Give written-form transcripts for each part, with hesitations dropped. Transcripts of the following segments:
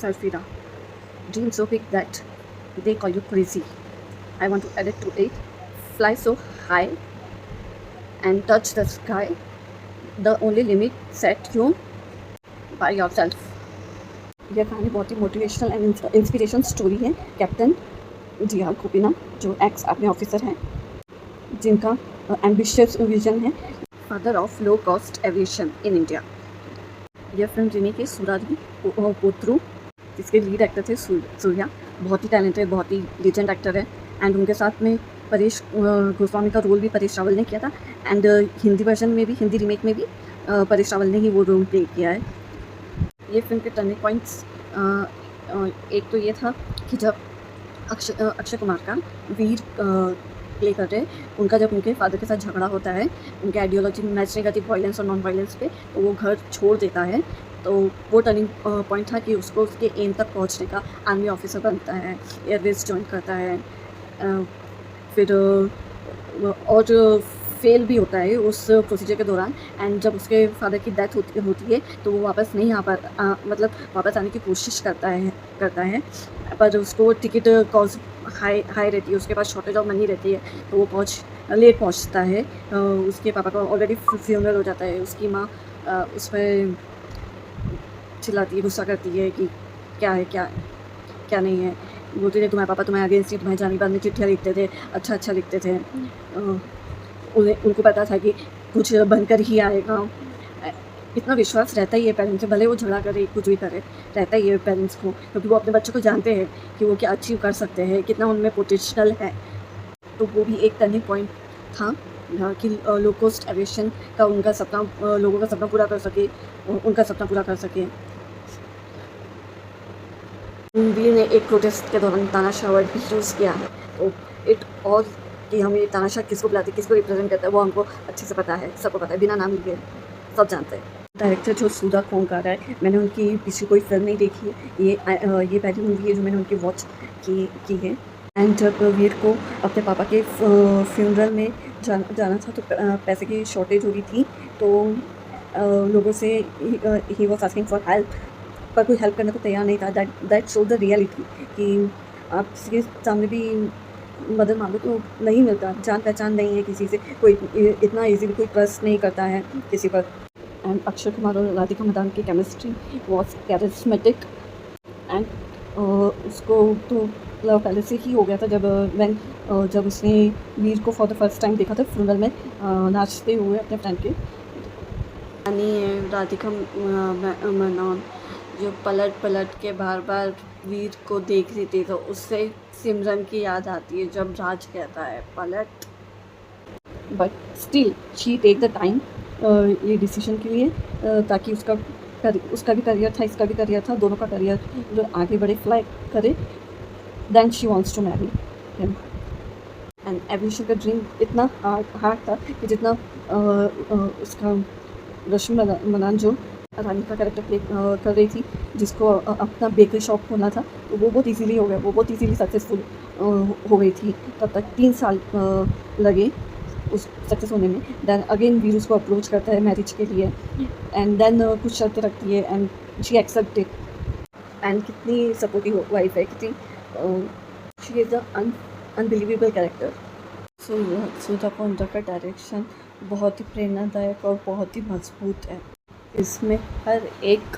Sarfira. Dream so big that they call you crazy. I want to add it to it. Fly so high and touch the sky. The only limit set you by yourself. यह कहानी बहुत ही motivational and inspiration story है captain G.R.. Gopinath, जो ex army officer हैं, जिनका ambitious vision है, father of low cost aviation in India. यह film remake है सूरारी पोत्रू, जिसके लीड एक्टर थे सूर्या। बहुत ही टैलेंटेड, बहुत ही लीजेंड एक्टर है। एंड उनके साथ में परेश गोस्वामी का रोल भी परेश रावल ने किया था। एंड हिंदी वर्जन में भी, हिंदी रीमेक में भी परेश रावल ने ही वो रोल प्ले किया है। ये फिल्म के टर्निंग पॉइंट्स, एक तो ये था कि जब अक्षय कुमार का वीर प्ले कर रहे, उनका जब उनके फादर के साथ झगड़ा होता है, उनके आइडियोलॉजी मैच नहीं करती वायलेंस और नॉन वायलेंस पे, तो वो घर छोड़ देता है। तो वो टर्निंग पॉइंट था कि उसको उसके एम तक पहुंचने का। आर्मी ऑफिसर बनता है, एयरवेज ज्वाइन करता है, फिर और फेल भी होता है उस प्रोसीजर के दौरान। एंड जब उसके फादर की डेथ होती है तो वो वापस नहीं मतलब वापस आने की कोशिश करता है, पर उसको टिकट कॉस्ट हाई रहती है, उसके पास शॉर्टेज ऑफ मनी रहती है, तो वो लेट पहुंचता है। उसके पापा का ऑलरेडी फ्यूनरल हो जाता है। उसकी माँ उस पर चिल्लाती है, गुस्सा करती है कि क्या है, क्या नहीं है। बोलती है तुम्हारे पापा तुम्हारे अगेंस्ट ही, तुम्हारे जाने के बाद में चिट्ठियाँ लिखते थे, अच्छा लिखते थे। उनको पता था कि कुछ बनकर ही आएगा। इतना विश्वास रहता ही है पेरेंट्स से, भले वो झगड़ा करे, कुछ भी करे, रहता ही है पेरेंट्स को, क्योंकि वो अपने बच्चों को जानते हैं कि वो क्या अचीव कर सकते हैं, कितना उनमें पोटेंशियल है। तो वो भी एक टर्निंग पॉइंट था कि लो कॉस्ट एविएशन का उनका सपना, लोगों का सपना पूरा कर सके, उनका सपना पूरा कर सके। वीर ने एक प्रोटेस्ट के दौरान तानाशाह वर्ड भी यूज़ किया है। तो इट और कि हम ये तानाशाह किसको बुलाते, किसको रिप्रेजेंट करता है, वो हमको अच्छे से पता है, सबको पता है, बिना नाम लिए सब जानते हैं। डायरेक्टर जो सुधा खोंकार है, मैंने उनकी पिछली कोई फिल्म नहीं देखी है, ये पहली मूवी है जो मैंने उनकी वॉच की है। एंड जब वीर को अपने पापा के फ्यूनरल में जाना था, तो पैसे की शॉर्टेज हो रही थी, तो लोगों से he was asking for help, पर कोई हेल्प करने को तैयार नहीं था। दैट शो द रियलिटी कि आप किसी के सामने भी मदद मांगो तो नहीं मिलता, जान पहचान नहीं है किसी से, कोई इतना इजीली कोई ट्रस्ट नहीं करता है किसी पर। एंड अक्षय कुमार और राधिका मदान की केमिस्ट्री वॉज कैरिस्मेटिक। एंड उसको तो लव पहले से ही हो गया था जब उसने वीर को फॉर द फर्स्ट टाइम देखा था फ्यूनरल में नाचते हुए अपने फ्रेंड के। यानी राधिका मदान जो पलट के बार वीर को देख रही थी, तो उससे सिमरन की याद आती है जब राज कहता है पलट। But still she take the time ये डिसीजन के लिए, ताकि उसका भी करियर था, इसका भी करियर था, दोनों का करियर जो आगे बढ़े, फ्लाई करे। Then she wants to marry him. And aviation का ड्रीम इतना हार्ड था कि जितना उसका रश्मि मदान जो रानी का कैरेक्टर प्ले कर रही थी, जिसको अपना बेकरी शॉप खोलना था, तो वो बहुत इजीली हो गया, वो बहुत इजीली सक्सेसफुल हो गई थी। तब तक 3 साल लगे उस सक्सेस होने में। देन अगेन वीर उसको अप्रोच करता है मैरिज के लिए, एंड देन कुछ शर्तें रखती है, एंड शी एक्सेप्टेड। एंड कितनी सपोर्टिव वाइफ है, कितनी she is a unbelievable character. So Sudha Khonkar का डायरेक्शन बहुत ही प्रेरणादायक और बहुत ही मजबूत है। इसमें हर एक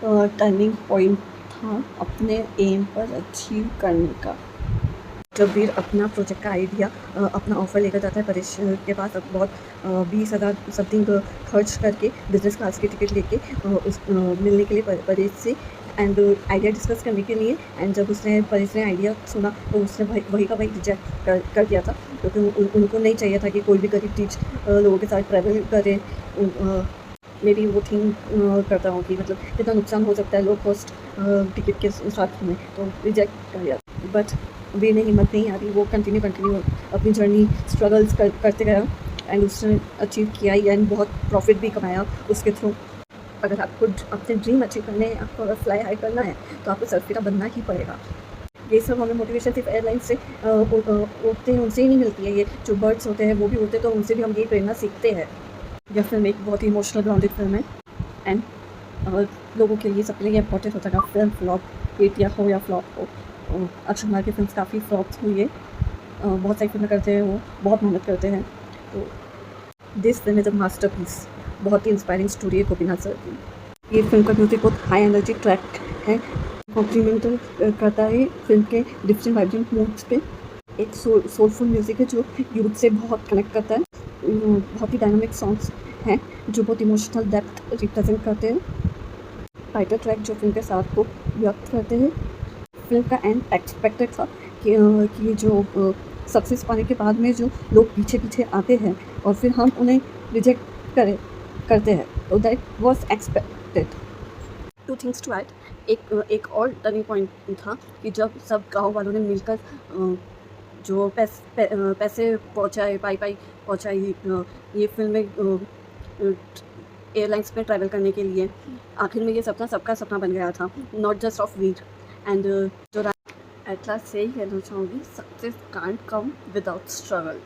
टर्निंग पॉइंट था अपने एम पर अचीव करने का। जब वीर अपना प्रोजेक्ट का आइडिया, अपना ऑफ़र लेकर जाता है परेश के पास, बहुत 20,000 समथिंग खर्च करके बिजनेस क्लास की टिकट लेके मिलने के लिए परेश से, एंड आइडिया डिस्कस करने के लिए। एंड जब परेश ने आइडिया सुना, तो उसने वही का वही रिजेक्ट कर दिया था, क्योंकि उनको नहीं चाहिए था कि कोई भी गरीब टीच लोगों के साथ ट्रैवल करे। मे बी वो थिंक करता हूँ कि मतलब कितना नुकसान हो सकता है लो कॉस्ट टिकट के साथ में, तो रिजेक्ट कर दिया। बट वे ने हिम्मत नहीं आ रही, वो कंटिन्यू अपनी जर्नी स्ट्रगल्स करते गया, एंड उसने अचीव किया ही, एंड बहुत प्रॉफिट भी कमाया उसके थ्रू। अगर आपको अपने ड्रीम अचीव करने हैं, आपको अगर फ्लाई हाई करना है, तो आपको सरफिरा बनना ही पड़ेगा। ये सब हमें मोटिवेशन सिर्फ एयरलाइन से उड़ते हैं उनसे ही नहीं मिलती है, ये जो बर्ड्स होते हैं वो भी उड़ते, तो उनसे भी हम ये प्रेरणा सीखते हैं। यह फिल्म एक बहुत ही इमोशनल ग्राउंडेड फिल्म है, एंड लोगों के लिए सबके लिए इम्पोर्टेंट होता था फिल्म फ्लॉप हिट या हो या फ्लॉप हो। अक्षय कुमार की फिल्म काफ़ी फ्लॉप्स हुई है, बहुत सारी फिल्में करते हैं वो, बहुत मेहनत करते हैं। तो this film is a masterpiece, बहुत ही इंस्पायरिंग स्टोरी है गोपीनाथ सर की। ये फिल्म का म्यूज़िक बहुत हाई एनर्जी ट्रैक है, कॉम्प्लीमेंट करता है फिल्म के डिफरेंट वाइब्रेंट मूड्स पे। एक सोलफुल म्यूज़िक है जो यूथ से बहुत कनेक्ट करता है। बहुत ही डायनामिक सॉन्ग्स हैं जो बहुत इमोशनल डेप्थ रिप्रेजेंट करते हैं। टाइटल ट्रैक जो फिल्म के साथ को व्यक्त करते हैं। फिल्म का एंड एक्सपेक्टेड था कि जो सक्सेस पाने के बाद में जो लोग पीछे पीछे आते हैं और फिर हम उन्हें रिजेक्ट करते हैं, तो that was expected. Two things to add, एक और टर्निंग पॉइंट था कि जब सब गाँव वालों ने मिलकर जो पैसे पहुँचाए पाई पहुँचाई ये फिल्में एयरलाइंस में ट्रैवल करने के लिए। आखिर में ये सपना सबका सपना बन गया था, not just of Veer. And जो एट लास्ट से ही कहना चाहूँगी, success can't come without struggle.